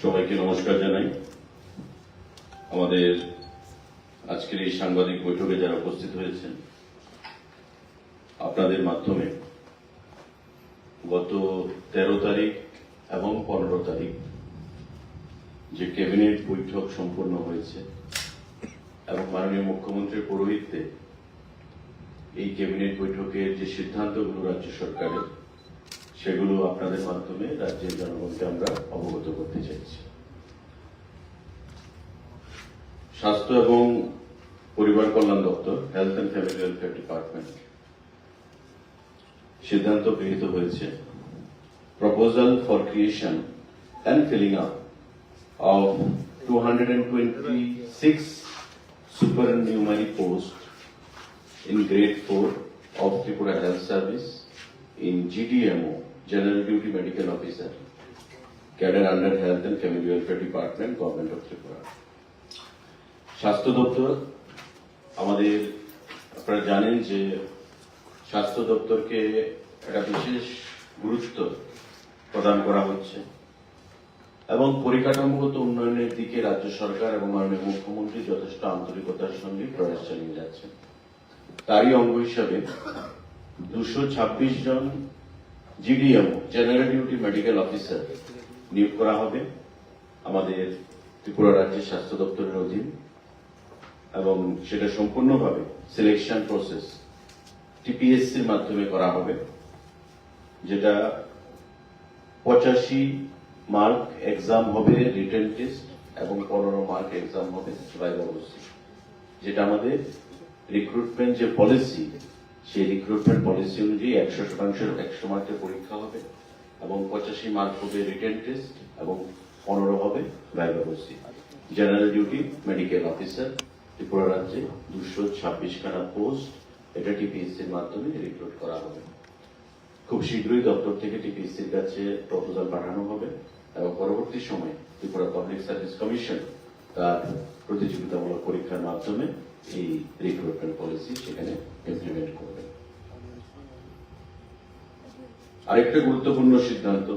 সবাইকে নমস্কার জানাই। আমাদের আজকের এই সাংবাদিক বৈঠকে যারা উপস্থিত হয়েছেন, আপনাদের মাধ্যমে গত 13 তারিখ এবং 15 তারিখ যে ক্যাবিনেট বৈঠক সম্পন্ন হয়েছে এবং মাননীয় মুখ্যমন্ত্রীর পৌরোহিত্যে এই ক্যাবিনেট বৈঠকের যে সিদ্ধান্তগুলো রাজ্য সরকারের, সেগুলো আপনাদের মাধ্যমে রাজ্যের জনগণকে আমরা অবগত করতে চাইছি। স্বাস্থ্য এবং পরিবার কল্যাণ দপ্তর, health and family welfare department সিদ্ধান্ত গৃহীত হয়েছে proposal for creation and filling up of 226 supernumerary posts in grade 4 of Tripura Health Service in GDMO, General Duty Medical Officer, cadre under Health and Family Welfare Department, Government of Tripura. স্বাস্থ্য দপ্তর আমাদের, আপনারা জানেন যে স্বাস্থ্য দপ্তরকে একটা বিশেষ গুরুত্ব প্রদান করা হচ্ছে এবং পরিকাঠামোগত উন্নয়নের দিকে রাজ্য সরকার এবং মাননীয় মুখ্যমন্ত্রী যথেষ্ট আন্তরিকতার সঙ্গে প্রয়াস চালিয়ে যাচ্ছেন। তারই অঙ্গ হিসাবে 226 জন GDMO, general duty medical officer নিয়োগ করা হবে আমাদের ত্রিপুরা রাজ্যের স্বাস্থ্য দপ্তরের অধীন, এবং সেটা সম্পূর্ণভাবে সিলেকশন প্রসেস টিপিএসসির মাধ্যমে করা হবে, যেটা 85 মার্ক এক্সাম হবে রিটেন টেস্ট এবং 15 মার্ক এক্সাম হবে ভাইভা ওসি। যেটা আমাদের রিক্রুটমেন্ট যে পলিসি, সেই রিক্রুটমেন্ট পলিসি অনুযায়ী 100% 100 মার্কের পরীক্ষা হবে এবং 85 মার্ক হবে রিটেন টেস্ট এবং 15 হবে viva OC. General duty medical officer Tripura রাজ্যে 226 খানা পোস্ট, এটা টিপিএসসির মাধ্যমে রিক্রুট করা হবে। খুব শীঘ্রই দপ্তর থেকে টিপিএসসির কাছে প্রপোজাল পাঠানো হবে এবং পরবর্তী সময়ে ত্রিপুরা পাবলিক সার্ভিস কমিশন তার প্রতিযোগিতামূলক পরীক্ষার মাধ্যমে এই রিক্রুটমেন্ট পলিসি সেখানে ইমপ্লিমেন্ট করবে। আরেকটা গুরুত্বপূর্ণ সিদ্ধান্ত,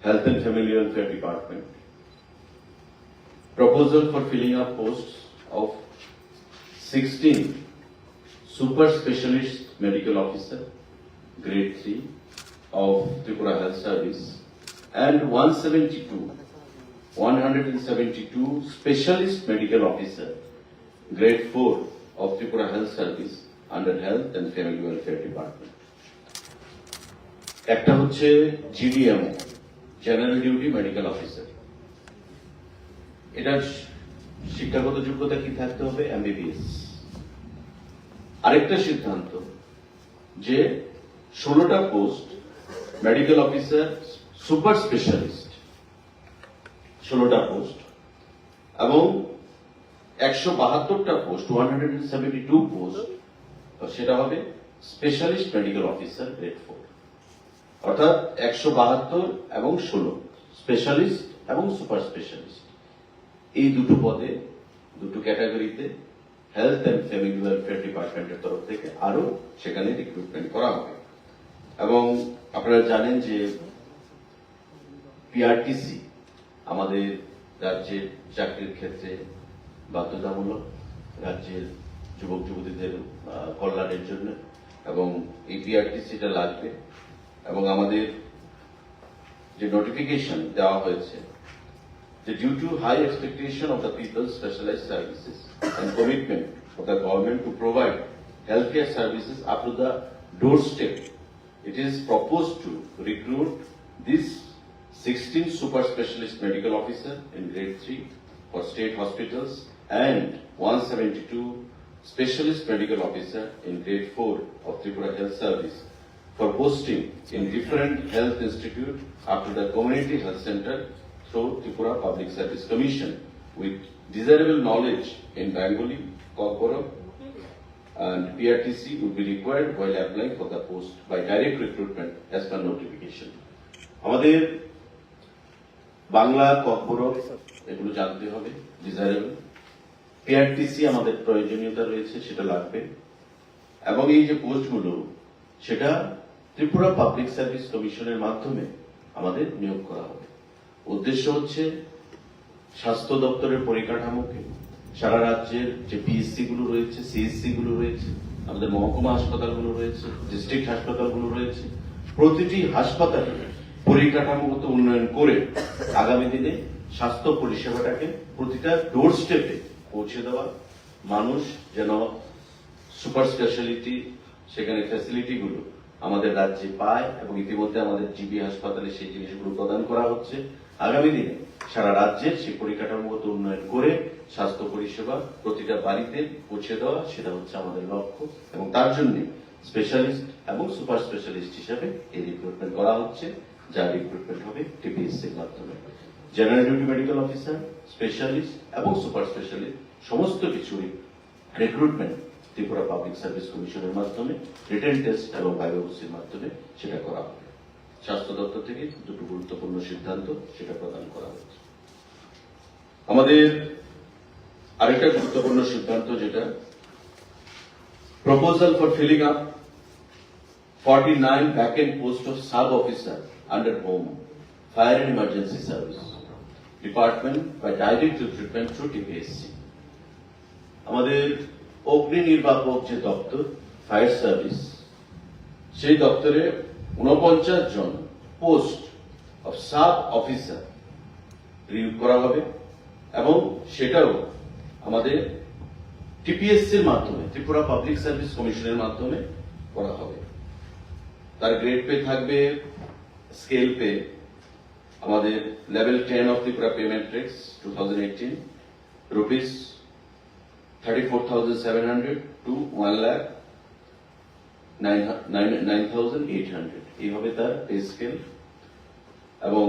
health and family welfare department proposal for filling up posts of 16 super specialist medical officer grade 3 of Tripura Health Service and 172 specialist medical officer grade 4 of Tripura Health Service under Health and Family Welfare Department. একটা হচ্ছে GDMO, general duty medical officer. এটার শিক্ষাগত যোগ্যতা কি থাকতে হবে? MBBS. আরেকটা সিদ্ধান্ত যে 16টা post medical officer super specialist, 16টা পোস্ট এবং 172টা পোস্ট, 172 পোস্ট, সেটা হবে স্পেশালিস্ট মেডিকেল অফিসার গ্রেড 4। অর্থাৎ 172 এবং 16 স্পেশালিস্ট এবং সুপার স্পেশালিস্ট, এই দুটো পদে, দুটো ক্যাটাগরিতে হেলথ অ্যান্ড ফ্যামিলি ওয়েলফেয়ার ডিপার্টমেন্টের তরফ থেকে আরো সেখানে রিক্রুটমেন্ট করা হবে। এবং আপনারা জানেন যে পিআরটিসি আমাদের রাজ্যের চাকরির ক্ষেত্রে বাধ্যতামূলক, রাজ্যের যুবক যুবতীদের কল্যাণের জন্য, এবং এই পিআরটিসিটা লাগবে। এবং আমাদের যে নোটিফিকেশন দেওয়া হয়েছে, due to high expectation of the people's specialized services and commitment of the government to provide healthcare services up to the doorstep, it is proposed to recruit these 16 super specialist medical officers in grade 3 for state hospitals and 172 specialist medical officers in grade 4 of Tripura Health Service for posting in different health institutes up to the community health center through Tripura Public Service Commission with desirable knowledge in Bengali, Kokborok, and PRTC would be required while applying for the post by direct recruitment as per notification. আমাদের Bangla, kokborok এগুলো জানতে হবে, desirable, PRTC আমাদের প্রয়োজনীয়তা রয়েছে, সেটা লাগবে। এবং এই যে পোস্টগুলো, সেটা ত্রিপুরা পাবলিক সার্ভিস কমিশনের মাধ্যমে আমাদের নিয়োগ করা হবে। উদ্দেশ্য হচ্ছে স্বাস্থ্য দপ্তরের পরিকাঠামোকে সারা রাজ্যের যে পিএসসি গুলো রয়েছে, সিএসসি গুলো রয়েছে, আমাদের মহকুমা হাসপাতালগুলো রয়েছে, ডিস্ট্রিক্ট হাসপাতালগুলো রয়েছে, প্রতিটি হাসপাতালে পরিকাঠামোগত উন্নয়ন করে আগামী দিনে স্বাস্থ্য পরিষেবাটাকে প্রতিটা ডোর স্টেপে পৌঁছে দেওয়া, মানুষ যেন সুপার স্পেশালিটি সেখানে ফ্যাসিলিটি গুলো আমাদের রাজ্যে পায় এবং ইতিমধ্যে আমাদের জিবি হাসপাতালে সেই জিনিসগুলো প্রদান করা হচ্ছে। আগামী দিনে সারা রাজ্যের সেই পরিকাঠামোগত উন্নয়ন করে স্বাস্থ্য পরিষেবা প্রতিটা বাড়িতে পৌঁছে দেওয়া, সেটা হচ্ছে আমাদের লক্ষ্য এবং তার জন্য স্পেশালিস্ট এবং সুপার স্পেশালিস্ট হিসেবে এই রিক্রুটমেন্ট করা হচ্ছে, যা রিক্রুটমেন্ট হবে টিপিএসসির মাধ্যমে। General duty medical officer, specialist এবং সুপার স্পেশালিস্ট সমস্ত কিছুরই রিক্রুটমেন্ট ত্রিপুরা পাবলিক সার্ভিস কমিশনের মাধ্যমে রিটেন টেস্ট এবং ভাইভা-ওসির মাধ্যমে সেটা করা হবে। স্বাস্থ্য দপ্তর থেকে দুটো গুরুত্বপূর্ণ সিদ্ধান্ত সেটা প্রদান করা হচ্ছে। আমাদের আরেকটা গুরুত্বপূর্ণ সিদ্ধান্ত যেটা proposal for filling up 49 vacant posts of sub officer under home fire and emergency service department by direct recruitment through TPSC। আমাদের অগ্নি নির্বাপক যে দপ্তর ফায়ার সার্ভিস, সেই দপ্তরে 49 জন পোস্ট অফ সাব অফিসার নিয়োগ করা হবে এবং সেটাও আমাদের টিপিএসসির মাধ্যমে, ত্রিপুরা পাবলিক সার্ভিস কমিশনের মাধ্যমে করা হবে। তার গ্রেড পে থাকবে, স্কেল পে আমাদের level 10 of Tripura pay matrix 2018 rupees 34,700 to 1,09,800 এই হবে তার পে স্কেল এবং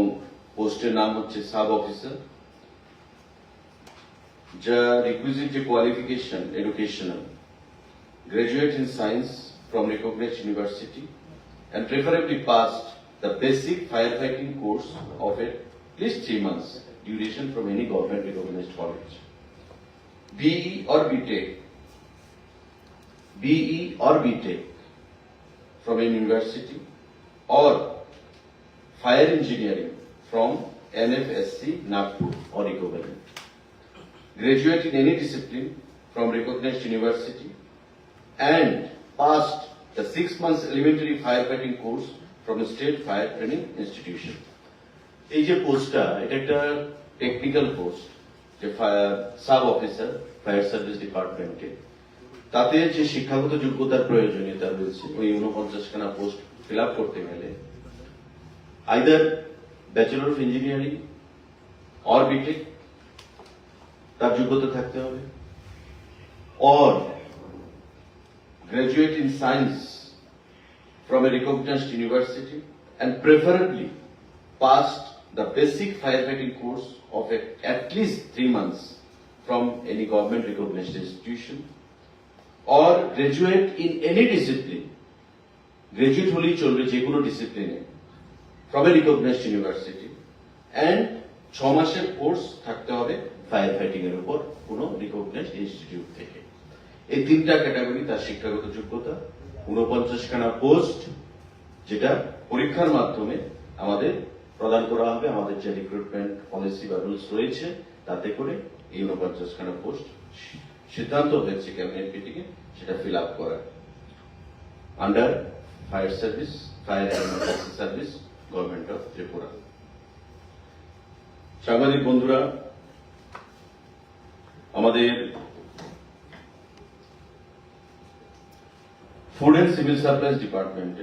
পোস্টের নাম হচ্ছে সাব অফিসার। যা requisite qualification educational graduate in science from recognised university and preferably passed the basic firefighting course of at least 3 months duration from any government recognized college. BE or BTech from a university or fire engineering from NFSC Nagpur or equivalent. Graduate in any discipline from recognized university and passed the 6 months elementary firefighting course from a state fire training institution. এই যে পোস্টটা, এটা একটা technical post, যে sub officer fire service ডিপার্টমেন্টে, তাতে যে শিক্ষাগত যোগ্যতার প্রয়োজনীয়তা রয়েছে ওই 49 খানা পোস্ট ফিল আপ করতে গেলে either bachelor of engineering or B Tech তার যোগ্যতা থাকতে হবে, or graduate in science from a recognized university and preferably passed the basic firefighting course of at least 3 months from any government recognized institution or graduate in any discipline, graduate holi cholbe je kono discipline from a recognized university and 6 মাসের course থাকতে হবে fire fighting এর উপর কোন recognised institute থেকে। এই তিনটা category তার শিক্ষাগত যোগ্যতা, 49 খানা পোস্ট যেটা পরীক্ষার মাধ্যমে আমাদের প্রদান করা হবে। আমাদের যে রিক্রুটমেন্ট পলিসি বা রুলস রয়েছে তাতে করে এই 49 খানা পোস্ট সিদ্ধান্ত হয়েছে ক্যাবিনেট মিটিংয়ে সেটা ফিল আপ করার under fire service, fire and emergency service, government of Tripura. সাংবাদিক বন্ধুরা, আমাদের Food and Civil Supplies Department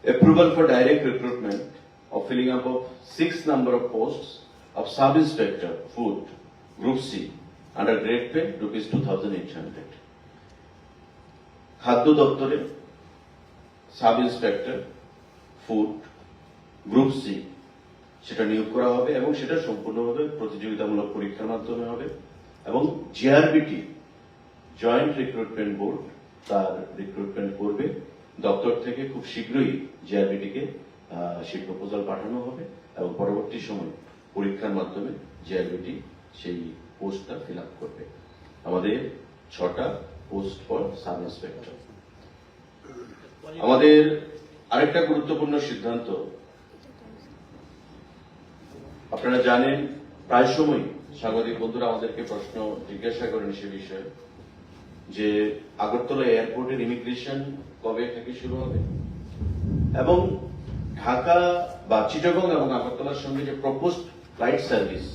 approval for direct recruitment of filling up of 6 number of posts of Sub-Inspector Food Group C under grade pay rupees 2,800. খাদ্য দপ্তরে Sub-Inspector Food Group C সেটা নিয়োগ করা হবে এবং সেটা সম্পূর্ণভাবে প্রতিযোগিতামূলক পরীক্ষার মাধ্যমে হবে এবং জিআরবিটি জয়েন্ট রিক্রুটমেন্ট বোর্ড তার রিক্রুটমেন্ট করবে। দপ্তর থেকে খুব শীঘ্রই জিআরবিটিকে সেই প্রপোজাল পাঠানো হবে এবং পরবর্তী সময় পরীক্ষার মাধ্যমে জিআরবিটি সেই পোস্টটা ফিল আপ করবে। আমাদের 6টা পোস্ট ফর সাব ইন্সপেক্টর। আমাদের আরেকটা গুরুত্বপূর্ণ সিদ্ধান্ত, আপনারা জানেন প্রায় সময় সাংবাদিক বন্ধুরা আমাদেরকে প্রশ্ন জিজ্ঞাসা করেন সে বিষয়ে যে আগরতলা এয়ারপোর্টের ইমিগ্রেশন কবে থেকে শুরু হবে এবং ঢাকা বা চিটাগং এবং আগরতলার সঙ্গে যে প্রপোজড ফ্লাইট সার্ভিস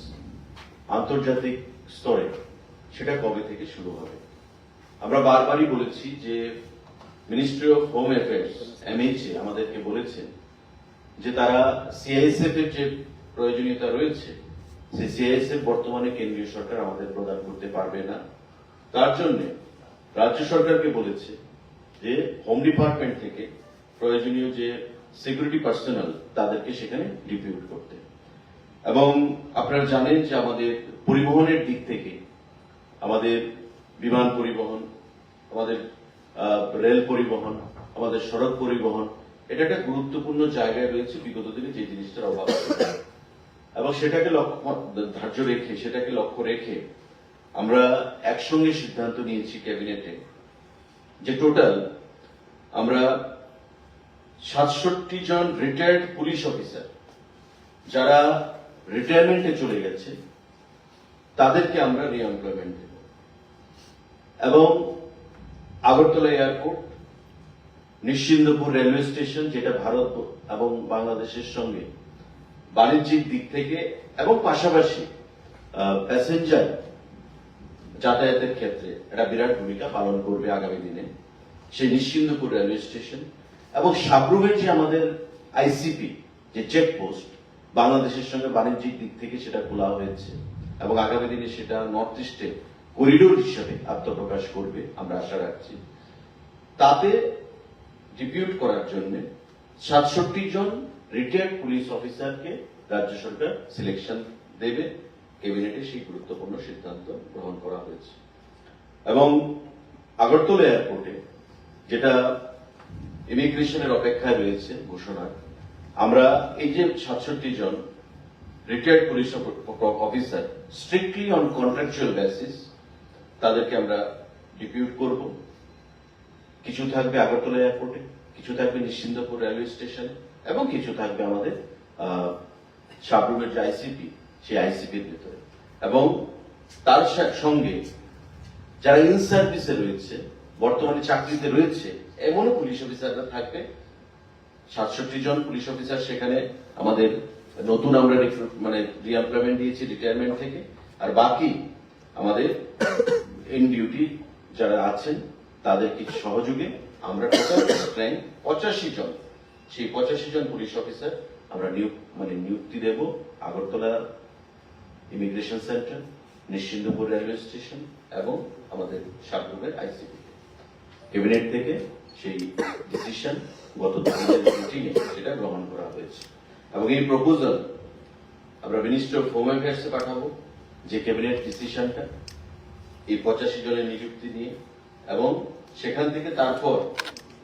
আন্তর্জাতিক স্তরে সেটা কবে থেকে শুরু হবে। আমরা বারবারই বলেছি যে ministry of home affairs MHA আমাদেরকে বলেছেন যে তারা CISF এর যে প্রয়োজনীয়তা রয়েছে সেই CISF বর্তমানে কেন্দ্রীয় সরকার আমাদের প্রদান করতে পারবে না। তার জন্য রাজ্য সরকারকে বলেছে যে হোম ডিপার্টমেন্ট থেকে প্রয়োজনীয় যে সিকিউরিটি পার্সোনাল তাদেরকে সেখানে ডিপিউট করতে। এবং আপনারা জানেন যে আমাদের পরিবহনের দিক থেকে আমাদের বিমান পরিবহন, আমাদের রেল পরিবহন, আমাদের সড়ক পরিবহন এটা একটা গুরুত্বপূর্ণ জায়গায় রয়েছে বিগত দিনে যে জিনিসটার অভাব এবং সেটাকে লক্ষ্য রেখে আমরা একসঙ্গে সিদ্ধান্ত নিয়েছি ক্যাবিনেটে যে টোটাল আমরা 67 জন রিটায়ার্ড পুলিশ অফিসার যারা রিটায়ারমেন্টে চলে গেছে তাদেরকে আমরা রিএমপ্লয়মেন্ট দেব এবং Agartala airport, Nischindapur railway station যেটা ভারত এবং বাংলাদেশের সঙ্গে বাণিজ্যিক দিক থেকে এবং পাশাপাশি প্যাসেঞ্জার যাতায়াতের ক্ষেত্রে একটা বিরাট ভূমিকা পালন করবে আগামী দিনে সেই নিশ্চিন্দপুর রেলওয়ে স্টেশন এবং সাবরুমের যে আমাদের ICP যে চেকপোস্ট বাংলাদেশের সঙ্গে বাণিজ্যিক দিক থেকে সেটা খোলা হয়েছে এবং আগামী দিনে সেটা নর্থ ইস্টে করিডোর হিসেবে আত্মপ্রকাশ করবে আমরা আশা রাখছি। তাতে ডিপিউট করার জন্য 67 জন রিটায়ার্ড পুলিশ অফিসারকে রাজ্য সরকার সিলেকশন দেবে। ক্যাবিনেটে সেই গুরুত্বপূর্ণ সিদ্ধান্ত গ্রহণ করা হয়েছে এবং আগরতলা এয়ারপোর্টে যেটা ইমিগ্রেশনের অপেক্ষায় রয়েছে ঘোষণা, আমরা এই যে 67 জন retired police officer strictly on contractual basis তাদেরকে আমরা ডিপিউট করব। কিছু থাকবে আগরতলা এয়ারপোর্টে, কিছু থাকবে নিশ্চিন্দপুর রেলওয়ে স্টেশনে এবং কিছু থাকবে আমাদের সাবরুমের যে ICP সেই ICPর ভেতরে এবং তার সঙ্গে যারা ইন সার্ভিসে রয়েছে বর্তমানে চাকরিতে রয়েছে এমনও পুলিশ অফিসাররা থাকবে। 67 জন পুলিশ অফিসার সেখানে আমাদের নতুন আমরা রিএমপ্লয়মেন্ট দিয়েছি রিটায়ারমেন্ট থেকে, আর বাকি আমাদের ইন ডিউটি যারা আছেন তাদের কিছু সহযোগে আমরা টোটাল স্ট্রেংথ 85 জন, সেই 85 জন পুলিশ অফিসার আমরা নিযুক্তি দেব Agartala immigration centre, Nischindapur railway station এবং আমাদের সাবরুমের ICP। ক্যাবিনেট থেকে সেই ডিসিশন গত মিটিংয়ে সেটা গ্রহণ করা হয়েছে এবং এই প্রপোজাল আমরা মিনিস্ট্রি অফ হোম অ্যাফেয়ার্সে পাঠাবো যে ক্যাবিনেট ডিসিশনটা এই 85 জনের নিযুক্তি নিয়ে এবং সেখান থেকে তারপর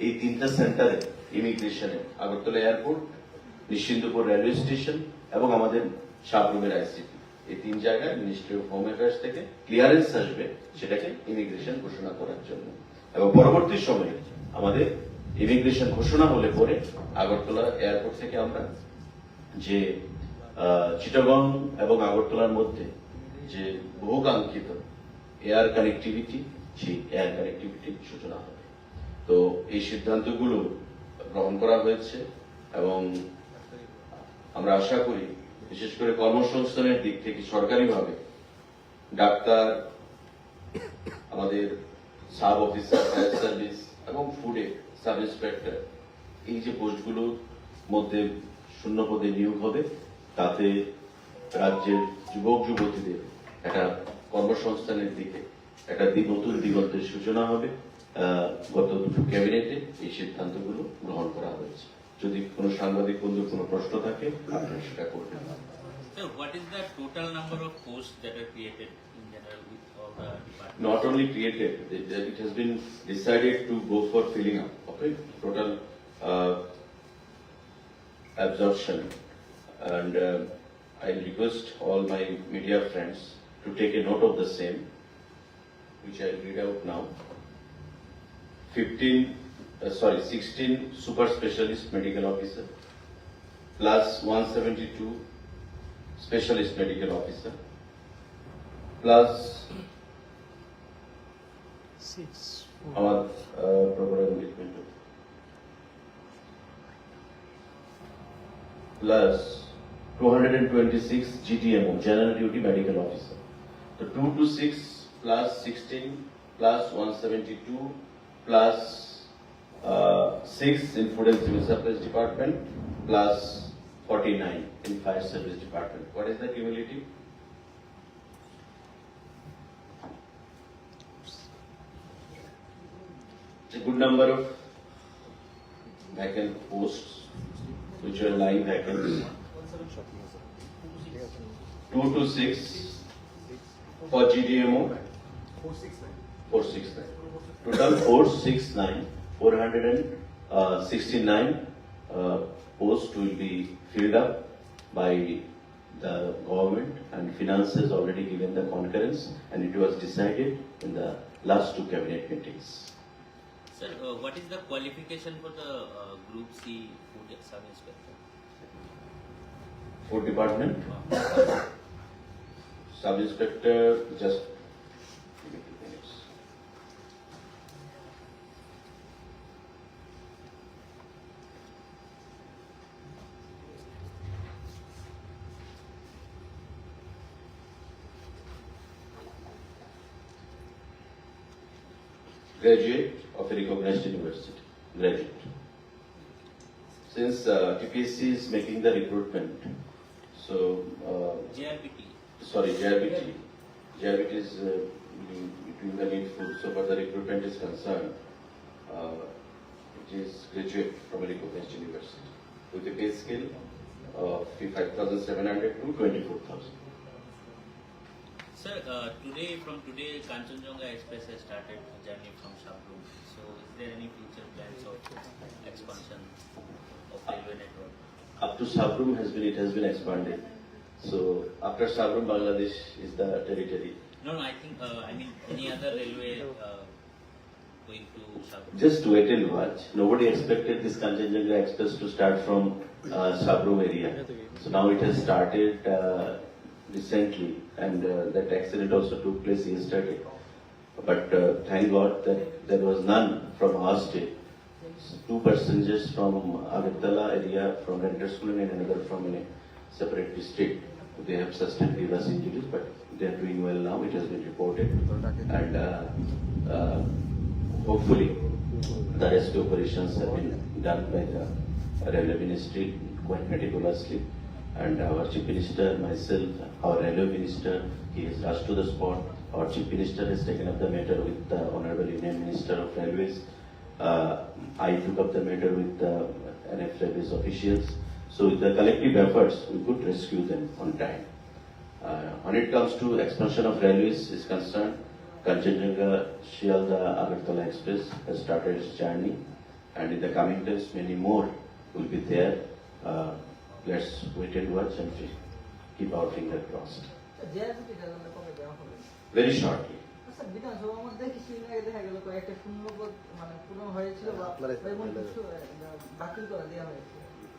এই 3টা সেন্টারে ইমিগ্রেশনে Agartala airport, Nischindapur railway station এবং আমাদের সাবরুমের ICP এই 3 জায়গায় মিনিস্ট্রি অফ হোম অ্যাফেয়ার্স থেকে ক্লিয়ারেন্স আসবে সেটাকে ইমিগ্রেশন ঘোষণা করার জন্য এবং পরবর্তী সময়ে আমাদের ইমিগ্রেশন ঘোষণা হলে পরে আগরতলা এয়ারপোর্ট থেকে আমরা যে চিটাগং এবং আগরতলার মধ্যে যে বহুকাঙ্ক্ষিত এয়ার কানেক্টিভিটি সেই এয়ার কানেক্টিভিটির সূচনা হবে। তো এই সিদ্ধান্তগুলো গ্রহণ করা হয়েছে এবং আমরা আশা করি বিশেষ করে কর্মসংস্থানের দিক থেকে সরকারিভাবে ডাক্তার, আমাদের সাব অফিসার ফায়ার সার্ভিস এবং ফুডে সাব ইন্সপেক্টর এই যে পোস্টগুলোর মধ্যে শূন্য পদে নিয়োগ হবে তাতে রাজ্যের যুবক যুবতীদের একটা কর্মসংস্থানের দিকে একটা নতুন দিগন্তের সূচনা হবে। গত দুটো ক্যাবিনেটে এই সিদ্ধান্তগুলো গ্রহণ করা হয়েছে। যদি কোনো সাংবাদিক বন্ধুর কোনো প্রশ্ন থাকে আপনারা সেটা করবেন। Sir, what is the total number of posts that are created in general with all the departments? Not only created, it has been decided to go for filling up. Okay, total absorption, and I request all my media friends to take a note of the same, which I read out now. 16 super specialist medical officer plus 172 specialist medical officer, plus our program engagement, plus 226 GTMO, General Duty Medical Officer. So 226 plus 16 plus 172 plus 6 in Food and Civil Supplies Department plus 49 in Fire Service Department. What is the cumulative? It's a good number of vacant posts which are lying vacant. 226 for GDMO. 469. Total 469. 469 posts will be filled up by the government, and finance has already given the concurrence, and it was decided in the last 2 cabinet meetings. Sir, what is the qualification for the Group C Food Sub-Inspector? Food Department, Sub-Inspector, just give me 2 minutes. Graduate of a recognized university, graduate. Since TPSC is making the recruitment, so JRBT. sorry, JRBT is between the lead food. So for the recruitment is concerned, it is graduate from a recognized university with a pay scale of 5,700 to 24,000. Sir, from today, Kanchenjunga Express has started a journey from Sabroom. So, is there any future plans of expansion of railway network? Up to Sabroom it has been expanded. So after Sabroom, Bangladesh is the territory. No, I think, any other railway going to Sabroom? Just wait and watch. Nobody expected this Kanchenjunga Express to start from Sabroom area. So now it has started recently, and that accident also took place yesterday. But thank God that there was none from our state. 2 passengers from Agartala area, from Renterskulen, and another from a separate district. They have sustained grievous injuries, but they are doing well now. It has been reported, and hopefully the rescue operations have been done by the Railway Ministry quite meticulously. And our Chief Minister, myself, our Railway Minister, he has rushed to the spot. Our Chief Minister has taken up the matter with the Honorable Union Minister of Railways. I took up the matter with the NF Railways officials. So with the collective efforts, we could rescue them on time. When it comes to expansion of railways is concerned, Kanchenjunga Shialda Agartala Express has started its journey, and in the coming days, many more will be there. Let's wait and watch and keep our finger crossed. Very shortly. বিধানসভার মধ্যে কিছুদিন আগে দেখা গেল কয়েকটা শূন্যপদ মানে পূরণ হয়েছিল বা এমন কিছু বাতিল করে দেওয়া হয়েছে।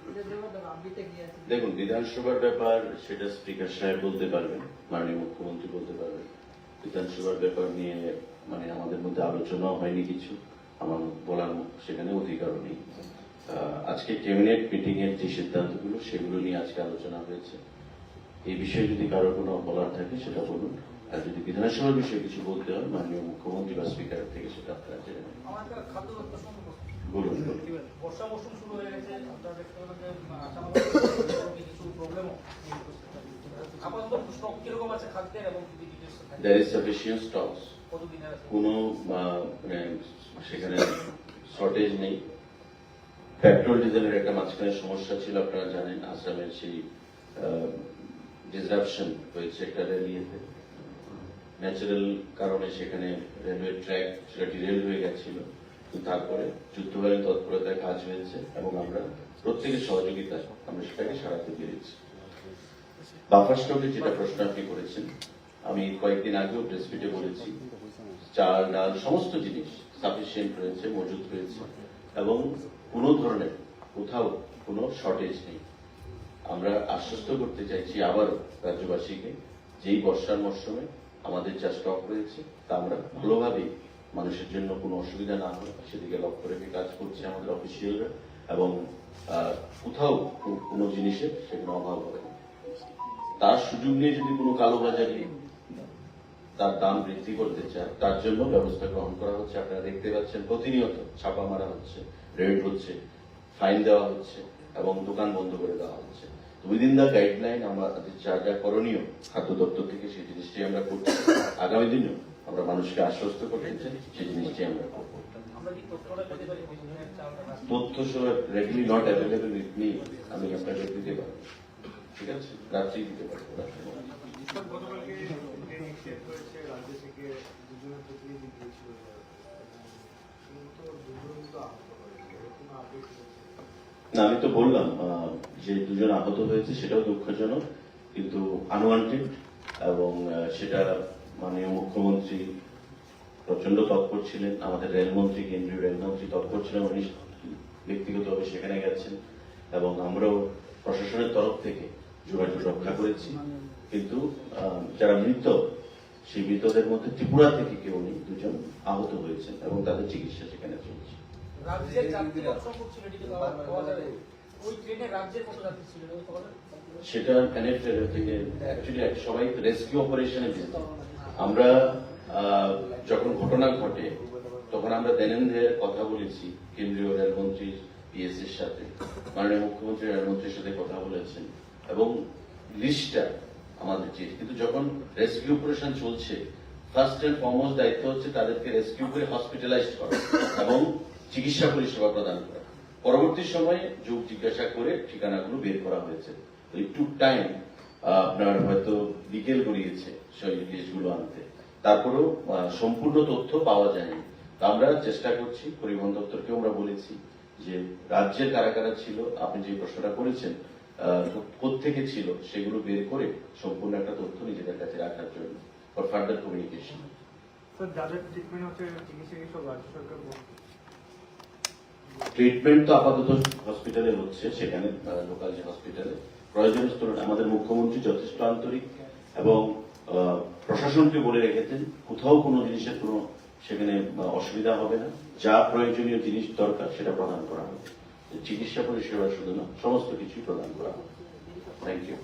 এটার ব্যাপারে আপডেটটা কি আছে? দেখুন, বিধানসভার ব্যাপার সেটা স্পিকার সাহেব বলতে পারবেন, মাননীয় মুখ্যমন্ত্রী বলতে পারবেন। বিধানসভার ব্যাপার নিয়ে মানে আমাদের মধ্যে আলোচনাও হয়নি কিছু, আমার বলার সেখানে অধিকারও নেই। আজকে ক্যাবিনেট মিটিং এর যে সিদ্ধান্তগুলো সেগুলো নিয়ে আজকে আলোচনা হয়েছে। এই বিষয়ে যদি কারো কোনো বলার থাকে সেটা বলুন, আর যদি বিধানসভার বিষয়ে কিছু বলতে হয় মাননীয় মুখ্যমন্ত্রী বা স্পিকার থেকে সেটা আপনারা জেনে নেবেন। বলুন। বর্ষা মৌসুম শুরু হয়ে গেছে, আপনারা দেখতে পাবেন যে কিছু প্রবলেমও আপাতত স্টক কিরকম আছে খাদ্যের এবং There is sufficient stocks. কতদিনের আছে? কোনো সেখানে শর্টেজ নেই। পেট্রোল ডিজেলের একটা মাঝখানে সমস্যা ছিল, আপনারা জানেন। আসামের সেই ডিসরাপশন হয়েছে একটা রেলিয়েতে, ন্যাচারাল কারণে সেখানে রেলওয়ে ট্র্যাক সেটা ডিরেল হয়ে গেছিল। তারপরে যুদ্ধকালীন তৎপরতায় কাজ হয়েছে এবং আমরা প্রত্যেকের সহযোগিতায় আমরা সেটাকে সারাতে পেরেছি। বাফার স্টকের যেটা প্রশ্ন আপনি করেছেন, আমি কয়েকদিন আগেও প্রেস মিটে বলেছি, চাল ডাল সমস্ত জিনিস সাফিসিয়েন্ট রয়েছে, মজুদ রয়েছে এবং কোনো ধরনের কোথাও কোনো শর্টেজ নেই। আমরা আশ্বস্ত করতে চাইছি আবারও রাজ্যবাসীকে যেই বর্ষার মরশুমে আমাদের যা স্টক রয়েছে তা আমরা ভালোভাবে মানুষের জন্য কোনো অসুবিধা না হয় সেদিকে লক্ষ্য রেখে কাজ করছে আমাদের অফিসিয়ালরা, এবং কোথাও কোনো জিনিসের সেখানে অভাব হবে না। তার সুযোগ নিয়ে যদি কোনো কালোবাজারি তার দাম বৃদ্ধি করতে চায় তার জন্য ব্যবস্থা গ্রহণ করা হচ্ছে। আপনারা দেখতে পাচ্ছেন প্রতিনিয়ত ছাপা মারা হচ্ছে, রেড হচ্ছে, ফাইন দেওয়া হচ্ছে এবং দোকান বন্ধ করে দেওয়া হচ্ছে। উইদিন দ্য গাইডলাইন আমাদের যা যা করণীয় খাদ্য দপ্তর থেকে সেই জিনিসটি আমরা করছি। আগামী দিনেও আমরা মানুষকে আশ্বস্ত করতে চাই সেই জিনিসটি আমরা করবো। আমরা কি তথ্যটা পেতে পারি কতদিনের চালটা তথ্য readily not available with me, আমি আপনাকে দিতে পারবো, ঠিক আছে, রাত্রেই দিতে পারবো। গতকালকে নিশ্চিত হয়েছে রাজ্য থেকে দুজনের প্রতিনিধি গিয়েছিল, কিন্তু দুজন কিন্তু আহত হয়েছে, এরকম আপডেট না, আমি তো বললাম যে দুজন আহত হয়েছে সেটাও দুঃখজনক, কিন্তু আনওয়ান্টেড, এবং সেটা মাননীয় মুখ্যমন্ত্রী প্রচন্ড তৎপর ছিলেন, আমাদের রেলমন্ত্রী, কেন্দ্রীয় রেলমন্ত্রী তৎপর ছিলেন, উনি ব্যক্তিগতভাবে সেখানে গেছেন এবং আমরাও প্রশাসনের তরফ থেকে যোগাযোগ রক্ষা করেছি। কিন্তু যারা মৃত সেই মৃতদের মধ্যে ত্রিপুরা থেকে কেউ নেই, দুজন আহত হয়েছেন এবং তাদের চিকিৎসা সেখানে চলছে। রাজ্যের যাত্রী কত সংখ্যক ছিল এটি পাওয়া যাবে? ওই ট্রেনে রাজ্যের কত যাত্রী ছিল পাওয়া যাবে? সেটা কানেক্ট থেকে অ্যাকচুয়ালি সবাই রেস্কিউ অপারেশনে ব্যস্ত। আমরা যখন ঘটনা ঘটে তখন আমরা দৈনন্দিন কথা বলেছি কেন্দ্রীয় রেলমন্ত্রী পিএস এর সাথে, মাননীয় মুখ্যমন্ত্রী রেলমন্ত্রীর সাথে কথা বলেছেন এবং লিস্টটা আমাদের চেয়ে, কিন্তু যখন রেস্কিউ অপারেশন চলছে ফার্স্ট এন্ড ফরমোস্ট দায়িত্ব হচ্ছে তাদেরকে রেস্কিউ করে হসপিটালাইজড করা এবং চিকিৎসা পরিষেবা প্রদান করা। পরবর্তী সময়ে যোগ জিজ্ঞাসা করে ঠিকানাগুলো বের করা হয়েছে। একটু টাইম আপনার হয়তো বিকেল গড়িয়েছে সেই লিস্টগুলো আনতে, তারপরেও সম্পূর্ণ তথ্য পাওয়া যায়নি। তো আমরা চেষ্টা করছি, পরিবহন দপ্তরকেও আমরা বলেছি যে রাজ্যের কারা কারা ছিল, আপনি যে প্রশ্নটা করেছেন কোত্থেকে ছিল সেগুলো বের করে সম্পূর্ণ একটা তথ্য নিজেদের কাছে রাখার জন্য ফর ফার্দার কমিউনিকেশন। স্যার যাদের ট্রিটমেন্ট হচ্ছে চিকিৎসা সব রাজ্য সরকার ট্রিটমেন্ট তো আপাতত হসপিটালে হচ্ছে, সেখানে লোকাল যে হসপিটালে প্রয়োজনীয় স্তরে আমাদের মুখ্যমন্ত্রী যথেষ্ট আন্তরিক এবং প্রশাসনকে বলে রেখেছেন কোথাও কোনো জিনিসের কোনো সেখানে অসুবিধা হবে না, যা প্রয়োজনীয় জিনিস দরকার সেটা প্রদান করা হবে। চিকিৎসা পরিষেবা শুধু না, সমস্ত কিছুই প্রদান করা হবে। Thank you.